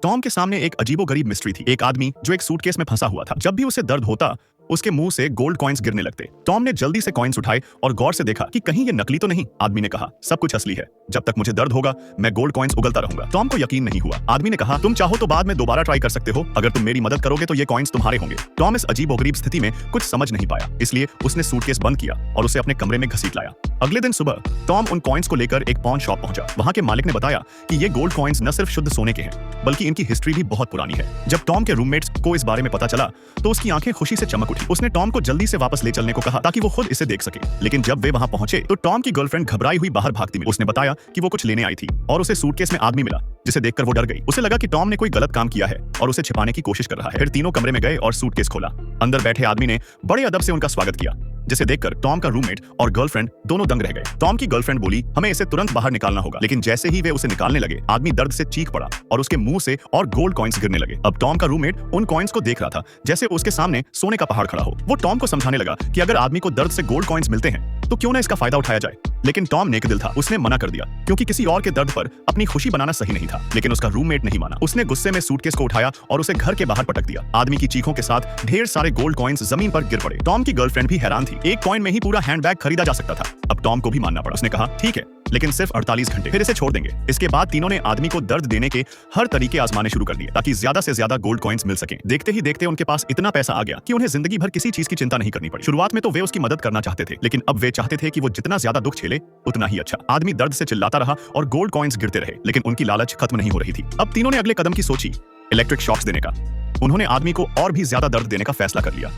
Tom के सामने एक अजीबोगरीब मिस्ट्री थी। एक आदमी जो एक सूटकेस में फंसा हुआ था। जब भी उसे दर्द होता उसके मुंह से गोल्ड कॉइन्स गिरने लगते। टॉम ने जल्दी से कॉइन्स उठाए और गौर से देखा कि कहीं ये नकली तो नहीं। आदमी ने कहा, सब कुछ असली है। जब तक मुझे दर्द होगा मैं गोल्ड कॉइन्स उगलता रहूंगा। टॉम को यकीन नहीं हुआ। आदमी ने कहा, तुम चाहो तो बाद में दोबारा ट्राई कर सकते हो। अगर तुम मेरी मदद करोगे तो ये कॉइन्स तुम्हारे होंगे। टॉम इस अजीबोगरीब स्थिति में कुछ समझ नहीं पाया, इसलिए उसने सूटकेस बंद किया और उसे अपने कमरे में घसीट लाया। अगले दिन सुबह टॉम उन कॉइन्स को लेकर एक पॉन शॉप पहुंचा। वहां के मालिक ने बताया कि ये गोल्ड कॉइन्स न सिर्फ शुद्ध सोने के हैं, बल्कि इनकी हिस्ट्री भी बहुत पुरानी है। जब टॉम के रूममेट्स को इस बारे में पता चला तो उसकी आंखें खुशी से चमक उठी। उसने टॉम को जल्दी से वापस ले चलने को कहा ताकि वो खुद इसे देख सके। लेकिन जब वे वहां पहुंचे तो टॉम की गर्लफ्रेंड घबराई हुई बाहर भागती मिली। उसने बताया कि वो कुछ लेने आई थी और उसे सूटकेस में आदमी मिला, जिसे देखकर वो डर गई। उसे लगा कि टॉम ने कोई गलत काम किया है और उसे छिपाने की कोशिश कर रहा है। फिर तीनों कमरे में गए और सूटकेस खोला। अंदर बैठे आदमी ने बड़े अदब से उनका स्वागत किया, जिसे देखकर टॉम का रूममेट और गर्लफ्रेंड दोनों दंग रह गए। टॉम की गर्लफ्रेंड बोली, हमें इसे तुरंत बाहर निकालना होगा। लेकिन जैसे ही वे उसे निकालने लगे, आदमी दर्द से चीख पड़ा और उसके मुंह से और गोल्ड कॉइन्स गिरने लगे। अब टॉम का रूममेट उन कॉइन्स को देख रहा था जैसे उसके सामने सोने का पहाड़ खड़ा हो। वो टॉम को समझाने लगा कि अगर आदमी को दर्द से गोल्ड कॉइन्स मिलते हैं तो क्यों ना इसका फायदा उठाया जाए। लेकिन टॉम नेक दिल था, उसने मना कर दिया क्योंकि किसी और के दर्द पर अपनी खुशी बनाना सही नहीं था। लेकिन उसका रूममेट नहीं माना। उसने गुस्से में सूटकेस को उठाया और उसे घर के बाहर पटक दिया। आदमी की चीखों के साथ ढेर सारे गोल्ड कॉइन्स जमीन पर गिर पड़े। टॉम की गर्लफ्रेंड भी हैरान थी। एक कॉइन में ही पूरा हैंडबैग खरीदा जा सकता था। अब टॉम को भी मानना पड़ा। उसने कहा, ठीक है, लेकिन सिर्फ 48 घंटे, फिर इसे छोड़ देंगे। इसके बाद तीनों ने आदमी को दर्द देने के हर तरीके आजमाने शुरू कर दिए ताकि ज्यादा से ज्यादा गोल्ड कॉइन्स मिल सके। देखते ही देखते उनके पास इतना पैसा आ गया कि उन्हें जिंदगी भर किसी चीज की चिंता नहीं करनी पड़ी। शुरुआत में तो वे उसकी मदद करना चाहते थे, लेकिन अब वे चाहते थे कि वो जितना ज्यादा दुख झेले उतना ही अच्छा। आदमी दर्द से चिल्लाता रहा और गोल्ड कॉइन्स गिरते रहे, लेकिन उनकी लालच खत्म नहीं हो रही थी। अब तीनों ने अगले कदम की सोची, इलेक्ट्रिक शॉक्स देने का। उन्होंने आदमी को और भी ज्यादा दर्द देने का फैसला कर लिया।